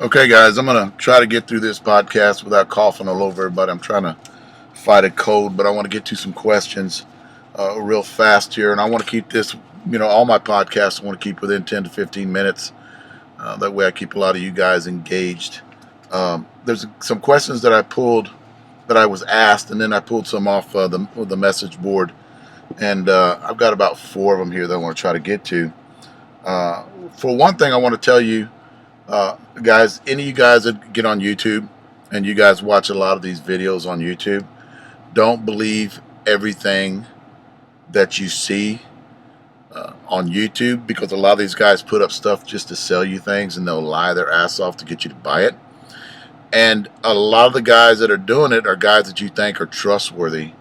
Okay, guys, I'm going to try to get through this podcast without coughing all over everybody. I'm trying to fight a cold, but I want to get to some questions real fast here. And I want to keep this, all my podcasts I want to keep within 10 to 15 minutes. That way I keep a lot of you guys engaged. There's some questions that I pulled that I was asked, and then I pulled some off the message board. And I've got about 4 of them here that I want to try to get to. For one thing, I want to tell you, guys, any of you guys that get on YouTube and you guys watch a lot of these videos on YouTube, don't believe everything that you see on YouTube, because a lot of these guys put up stuff just to sell you things, and they'll lie their ass off to get you to buy it. And a lot of the guys that are doing it are guys that you think are trustworthy,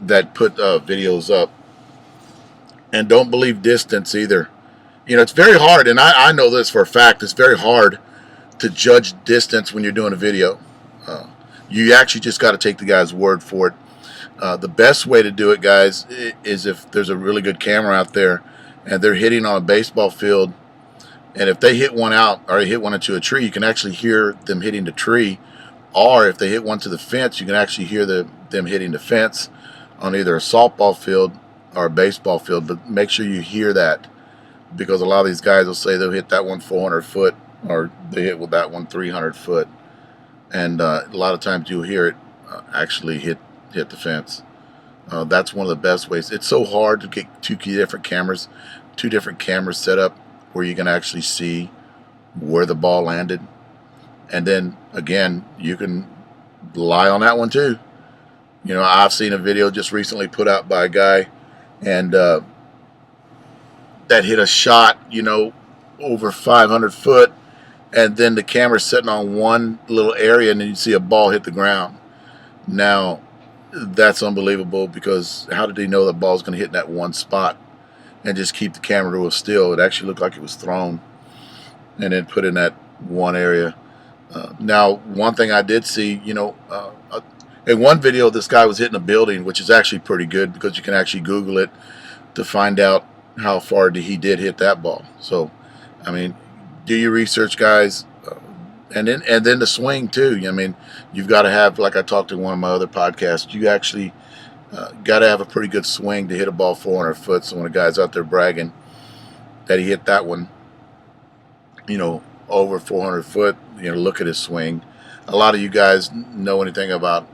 that put videos up. And don't believe distance either. It's very hard, and I know this for a fact, it's very hard to judge distance when you're doing a video. You actually just got to take the guy's word for it. The best way to do it, guys, is if there's a really good camera out there and they're hitting on a baseball field, and if they hit one out or hit one into a tree, you can actually hear them hitting the tree. Or if they hit one to the fence, you can actually hear them hitting the fence on either a softball field or a baseball field. But make sure you hear that, because a lot of these guys will say they'll hit that one 400 foot, or they hit with that one 300 foot. And a lot of times you'll hear it actually hit the fence. That's one of the best ways. It's so hard to get two different cameras set up where you can actually see where the ball landed. And then again, you can lie on that one too. I've seen a video just recently put out by a guy, and that hit a shot, over 500 foot, and then the camera's sitting on one little area, and then you see a ball hit the ground. Now, that's unbelievable, because how did he know the ball's going to hit in that one spot and just keep the camera real still? It actually looked like it was thrown and then put in that one area. Now, one thing I did see, in one video, this guy was hitting a building, which is actually pretty good, because you can actually Google it to find out how far he did hit that ball. So, do your research, guys, and then the swing too. You've got to have, like I talked to one of my other podcasts, you actually got to have a pretty good swing to hit a ball 400 foot. So when a guy's out there bragging that he hit that one, over 400 foot, look at his swing. A lot of you guys know anything about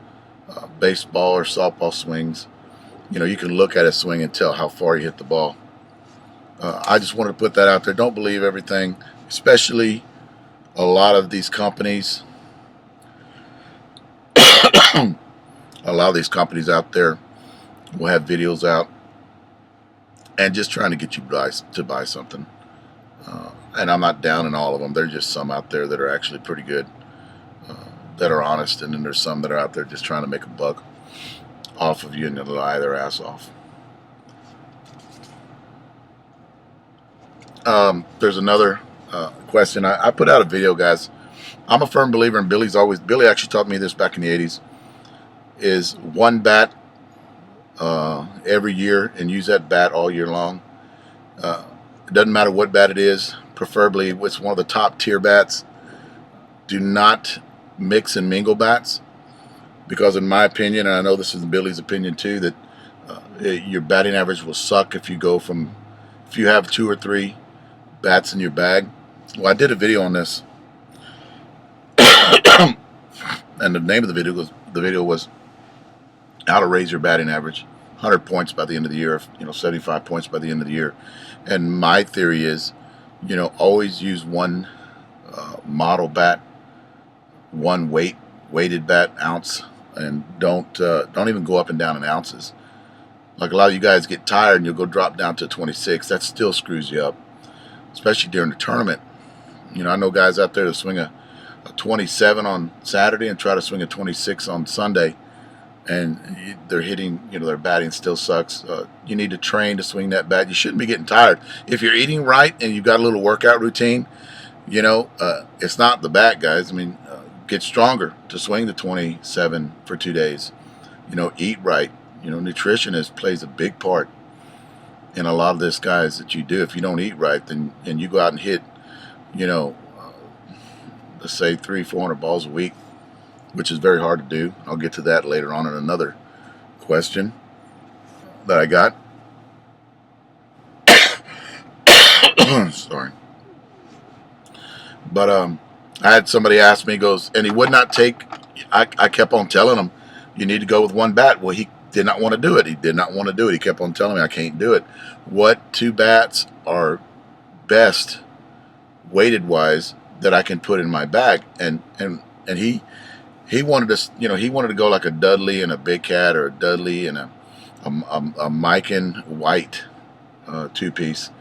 baseball or softball swings. You can look at his swing and tell how far he hit the ball. I just wanted to put that out there. Don't believe everything, especially a lot of these companies. A lot of these companies out there will have videos out and just trying to get you to buy something. And I'm not down in all of them. There's just some out there that are actually pretty good, that are honest, and then there's some that are out there just trying to make a buck off of you and they'll lie their ass off. There's another question. I put out a video, guys. I'm a firm believer, and Billy actually taught me this back in the 80s, is one bat every year, and use that bat all year long. It doesn't matter what bat it is, preferably it's one of the top tier bats. Do not mix and mingle bats, because in my opinion, and I know this is Billy's opinion too, that your batting average will suck if you have 2 or 3 bats in your bag. Well, I did a video on this, and the name of the video was how to raise your batting average 100 points by the end of the year, 75 points by the end of the year. And my theory is, always use one model bat, one weighted bat, ounce, and don't even go up and down in ounces. Like a lot of you guys get tired and you'll go drop down to 26. That still screws you up, especially during the tournament. I know guys out there that swing a 27 on Saturday and try to swing a 26 on Sunday, and they're hitting, their batting still sucks. You need to train to swing that bat. You shouldn't be getting tired. If you're eating right and you've got a little workout routine, it's not the bat, guys. Get stronger to swing the 27 for 2 days. Eat right. Nutrition plays a big part in a lot of this, guys, that you do. If you don't eat right, then and you go out and hit, you know, let's say 300-400 balls a week, which is very hard to do. I'll get to that later on in another question that I got. Sorry. But I had somebody ask me, goes, and he would not take, I kept on telling him, you need to go with one bat. Well, he did not want to do it. He did not want to do it. He kept on telling me, I can't do it. What two bats are best weighted wise that I can put in my bag? And he wanted to, he wanted to go like a Dudley and a Big Cat, or a Dudley and a Mikan White two-piece.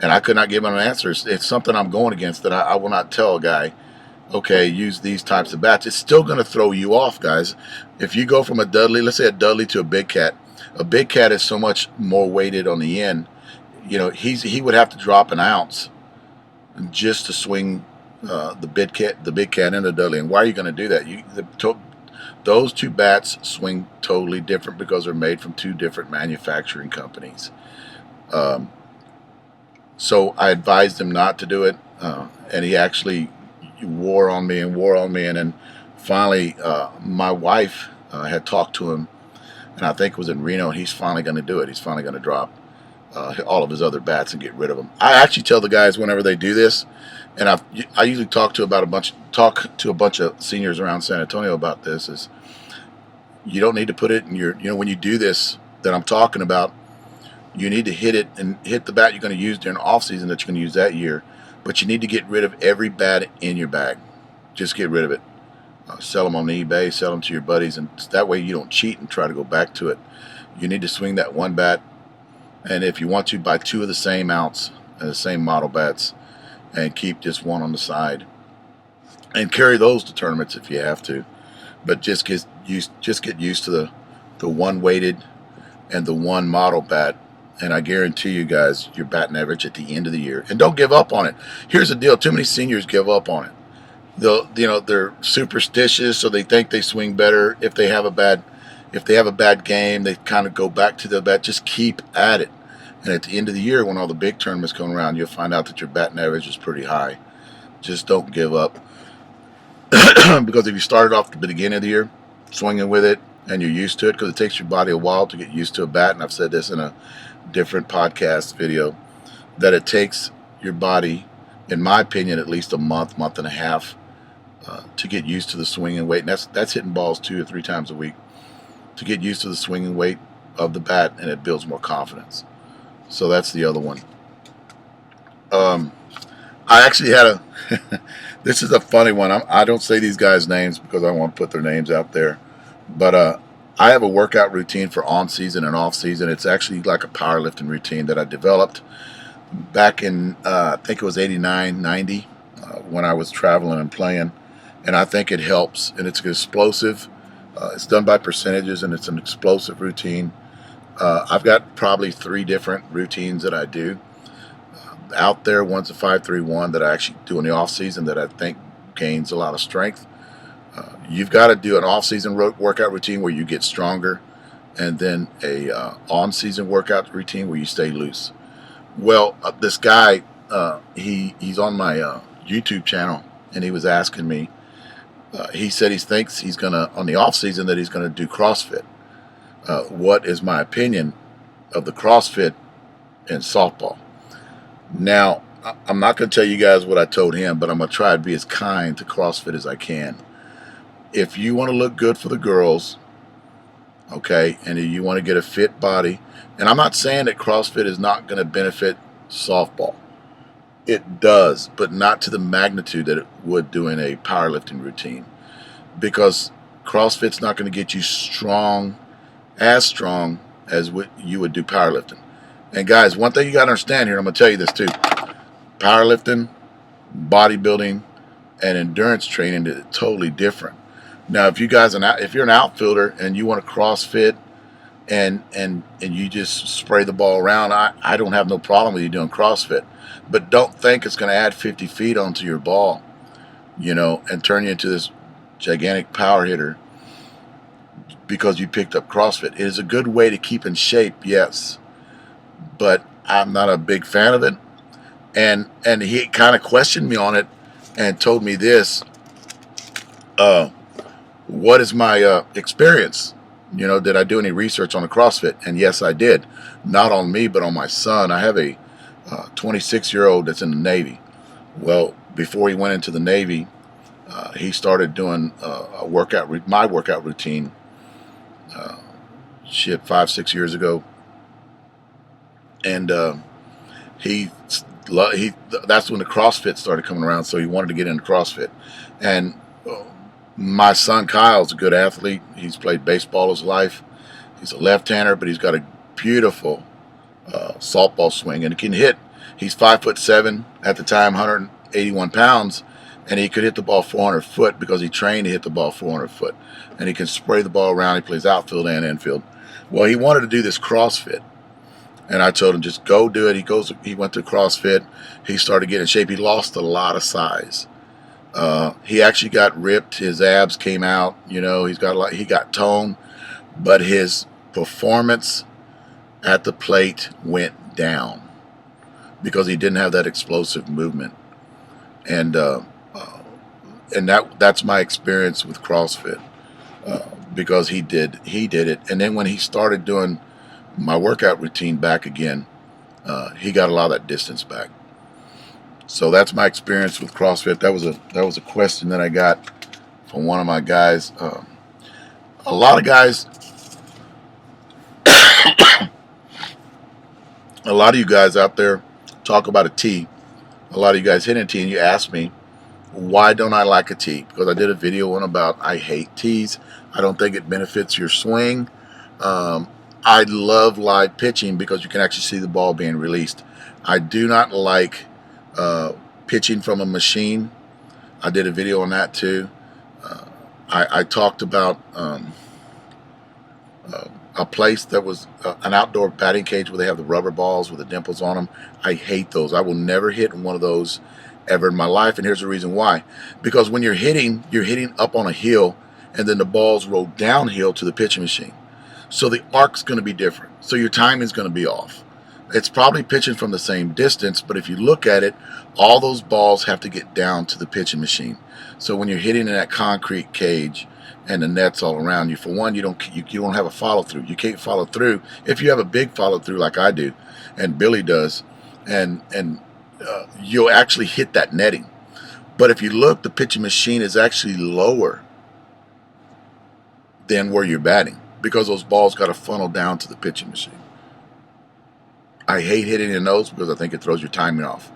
And I could not give him an answer. It's something I'm going against, that I will not tell a guy, okay, use these types of bats. It's still going to throw you off, guys. If you go from a Dudley, let's say a Dudley, to a Big Cat is so much more weighted on the end. He would have to drop an ounce just to swing the Big Cat and the Dudley. And why are you going to do that? Those two bats swing totally different because they're made from two different manufacturing companies. So I advised him not to do it, and he actually wore on me, and then finally my wife had talked to him, and I think it was in Reno, and he's finally going to do it. He's finally going to drop all of his other bats and get rid of them. I actually tell the guys whenever they do this, and I usually talk to a bunch of seniors around San Antonio about this, is you don't need to put it in your, when you do this that I'm talking about, you need to hit it and hit the bat you're going to use during the off season that you're going to use that year. But you need to get rid of every bat in your bag. Just get rid of it. Sell them on eBay, sell them to your buddies, and that way you don't cheat and try to go back to it. You need to swing that one bat, and if you want to, buy two of the same ounce and the same model bats, and keep just one on the side, and carry those to tournaments if you have to. But just get used to the one weighted and the one model bat. And I guarantee you guys, your batting average at the end of the year. And don't give up on it. Here's the deal: too many seniors give up on it. They're superstitious, so they think they swing better. If they have a bad game, they kind of go back to the bat. Just keep at it. And at the end of the year, when all the big tournaments come around, you'll find out that your batting average is pretty high. Just don't give up. Because if you started off at the beginning of the year swinging with it, and you're used to it, because it takes your body a while to get used to a bat, and I've said this in a different podcast video, that it takes your body, in my opinion, at least a month and a half to get used to the swinging weight. And that's hitting balls 2 or 3 times a week, to get used to the swinging weight of the bat, and it builds more confidence. So that's the other one. I actually had a this is a funny one. I don't say these guys' names because I want to put their names out there, but I have a workout routine for on season and off season. It's actually like a powerlifting routine that I developed back in I think it was 89, 90 when I was traveling and playing, and I think it helps. And it's explosive. It's done by percentages, and it's an explosive routine. I've got probably 3 different routines that I do out there. One's a 5-3-1 that I actually do in the off season that I think gains a lot of strength. You've got to do an off-season workout routine where you get stronger, and then a on-season workout routine where you stay loose. Well, this guy, he's on my YouTube channel, and he was asking me. He said he thinks he's gonna, on the off-season, that he's gonna do CrossFit. What is my opinion of the CrossFit in softball? Now, I'm not going to tell you guys what I told him, but I'm going to try to be as kind to CrossFit as I can. If you want to look good for the girls, okay, and you want to get a fit body, and I'm not saying that CrossFit is not going to benefit softball. It does, but not to the magnitude that it would doing a powerlifting routine, because CrossFit's not going to get you strong as what you would do powerlifting. And guys, one thing you got to understand here, and I'm going to tell you this too: powerlifting, bodybuilding, and endurance training is totally different. Now, if you're an outfielder and you want to CrossFit and you just spray the ball around, I don't have no problem with you doing CrossFit. But don't think it's going to add 50 feet onto your ball, and turn you into this gigantic power hitter because you picked up CrossFit. It is a good way to keep in shape, yes, but I'm not a big fan of it. And he kind of questioned me on it and told me this, uh, what is my experience? Did I do any research on the CrossFit? And yes, I did. Not on me, but on my son. I have a 26-year-old that's in the Navy. Well, before he went into the Navy, he started doing my workout routine. Uh, 5-6 years ago, and he that's when the CrossFit started coming around. So he wanted to get into CrossFit, and my son Kyle's a good athlete. He's played baseball his life. He's a left-hander, but he's got a beautiful softball swing, and he can hit. He's 5'7" at the time, 181 pounds, and he could hit the ball 400 foot because he trained to hit the ball 400 foot. And he can spray the ball around. He plays outfield and infield. Well, he wanted to do this CrossFit, and I told him, just go do it. He went to CrossFit. He started getting in shape. He lost a lot of size. He actually got ripped. His abs came out. He got tone, but his performance at the plate went down because he didn't have that explosive movement. And that's my experience with CrossFit, because he did it. And then when he started doing my workout routine back again, he got a lot of that distance back. So that's my experience with CrossFit. That was a question that I got from one of my guys. A lot of guys, a lot of you guys out there talk about a tee. A lot of you guys hit a tee, and you ask me, why don't I like a tee? Because I did a video on about I hate tees. I don't think it benefits your swing. I love live pitching because you can actually see the ball being released. I do not like pitching from a machine. I did a video on that too. I talked about a place that was an outdoor batting cage where they have the rubber balls with the dimples on them. I hate those. I will never hit in one of those ever in my life, and here's the reason why. Because when you're hitting up on a hill, and then the balls roll downhill to the pitching machine. So the arc's going to be different. So your timing is going to be off. It's probably pitching from the same distance, but if you look at it, all those balls have to get down to the pitching machine. So when you're hitting in that concrete cage and the net's all around you, for one, you don't have a follow through. You can't follow through if you have a big follow through like I do, and Billy does, and you'll actually hit that netting. But if you look, the pitching machine is actually lower than where you're batting because those balls got to funnel down to the pitching machine. I hate hitting in those because I think it throws your timing off.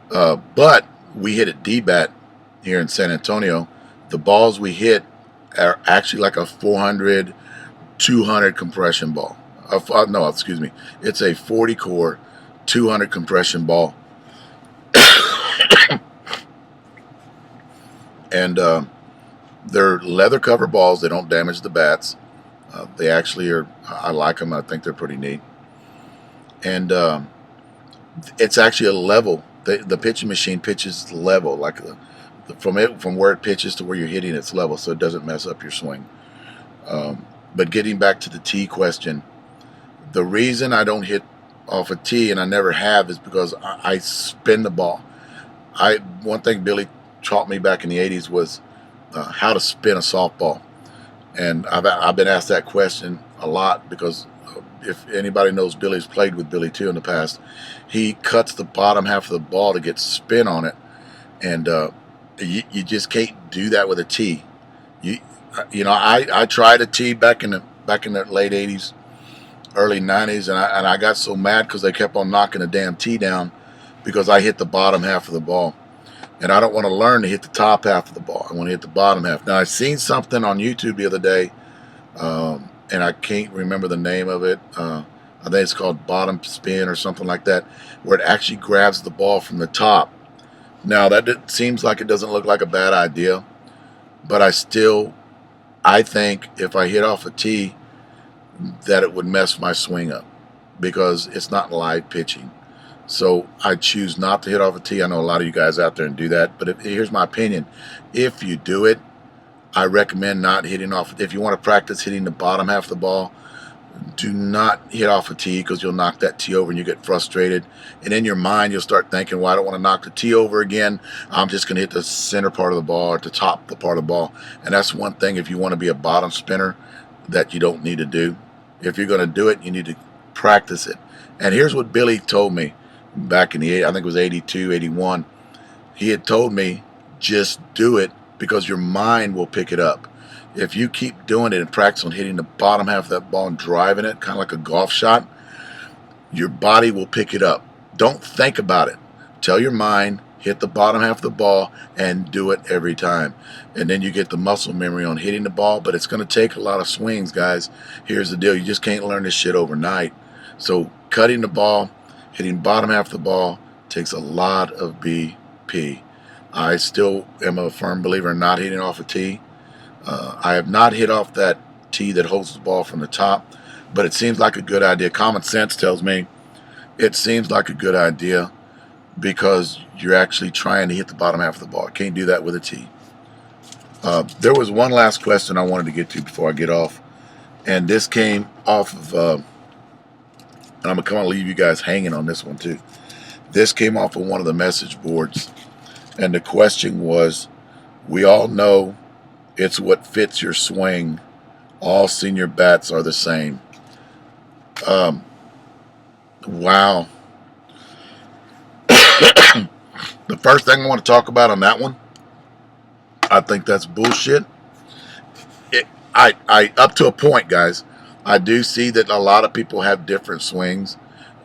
But we hit at D-Bat here in San Antonio. The balls we hit are actually like a 400, 200 compression ball. No, excuse me. It's a 40 core, 200 compression ball. And they're leather cover balls. They don't damage the bats. They actually are. I like them. I think they're pretty neat. And it's actually a level. The pitching machine pitches level, like from where it pitches to where you're hitting, it's level, so it doesn't mess up your swing. But getting back to the tee question, the reason I don't hit off a tee, and I never have, is because I spin the ball. One thing Billy taught me back in the 80s was how to spin a softball. And I've been asked that question a lot because if anybody knows Billy's played with Billy too in the past, he cuts the bottom half of the ball to get spin on it, and you just can't do that with a tee. I tried a tee back in the late 80s, early 90s, and I got so mad because they kept on knocking the damn tee down because I hit the bottom half of the ball. And I don't want to learn to hit the top half of the ball. I want to hit the bottom half. Now, I seen something on YouTube the other day, and I can't remember the name of it. I think it's called bottom spin or something like that, where it actually grabs the ball from the top. Now, that seems like it doesn't look like a bad idea, but I think if I hit off a tee, that it would mess my swing up because it's not live pitching. So I choose not to hit off a tee. I know a lot of you guys out there and do that, but here's my opinion. If you do it, I recommend not hitting off. If you want to practice hitting the bottom half of the ball, Do not hit off a tee, because you'll knock that tee over and you get frustrated. And in your mind, you'll start thinking, well, I don't want to knock the tee over again. I'm just going to hit the center part of the ball, or the top the part of the ball. And that's one thing, if you want to be a bottom spinner, that you don't need to do. If you're going to do it, you need to practice it. And here's what Billy told me back in I think it was 82, 81. He had told me, just do it, because your mind will pick it up. If you keep doing it and practice on hitting the bottom half of that ball and driving it, kind of like a golf shot, your body will pick it up. Don't think about it. Tell your mind, hit the bottom half of the ball and do it every time. And then you get the muscle memory on hitting the ball, but it's going to take a lot of swings, guys. Here's the deal. You just can't learn this shit overnight. So cutting the ball, hitting bottom half of the ball takes a lot of BP. I still am a firm believer in not hitting off a tee. I have not hit off that tee that holds the ball from the top, but it seems like a good idea. Common sense tells me it seems like a good idea, because you're actually trying to hit the bottom half of the ball. Can't do that with a tee. There was one last question I wanted to get to before I get off, and this came off of, and I'm going to leave you guys hanging on this one too. This came off of one of the message boards, and the question was, we all know it's what fits your swing. All senior bats are the same. Wow. The first thing I want to talk about on that one, I think that's bullshit. I up to a point, guys. I do see that a lot of people have different swings,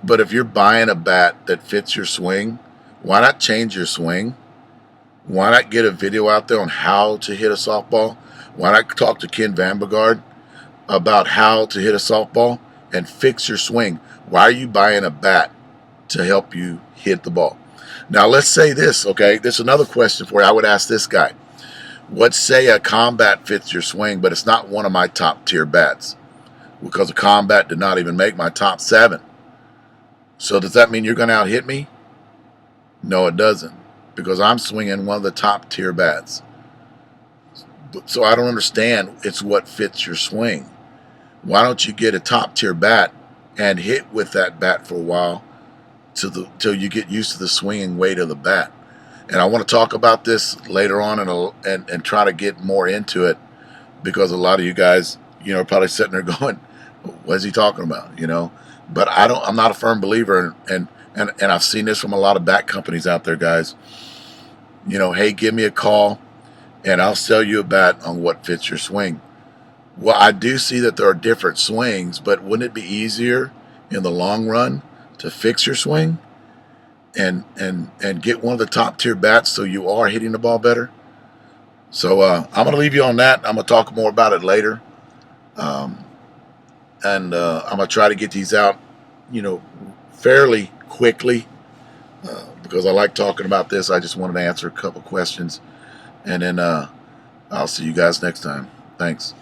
but if you're buying a bat that fits your swing, why not change your swing? Why not get a video out there on how to hit a softball? Why not talk to Ken Vanbergard about how to hit a softball and fix your swing? Why are you buying a bat to help you hit the ball? Now, let's say this, okay? This is another question for you. I would ask this guy. Let's say a combat fits your swing, but it's not one of my top tier bats, because a combat did not even make my top 7. So does that mean you're going to out-hit me? No, it doesn't, because I'm swinging one of the top tier bats. So I don't understand. It's what fits your swing. Why don't you get a top tier bat and hit with that bat for a while till you get used to the swinging weight of the bat? And I want to talk about this later on and try to get more into it, because a lot of you guys, are probably sitting there going, what is he talking about? But I'm not a firm believer, and I've seen this from a lot of bat companies out there, guys. Hey, give me a call and I'll sell you a bat on what fits your swing. Well, I do see that there are different swings, but wouldn't it be easier in the long run to fix your swing and get one of the top tier bats so you are hitting the ball better? So I'm going to leave you on that. I'm going to talk more about it later. And I'm going to try to get these out, fairly quickly, because I like talking about this. I just wanted to answer a couple questions, and then I'll see you guys next time. Thanks.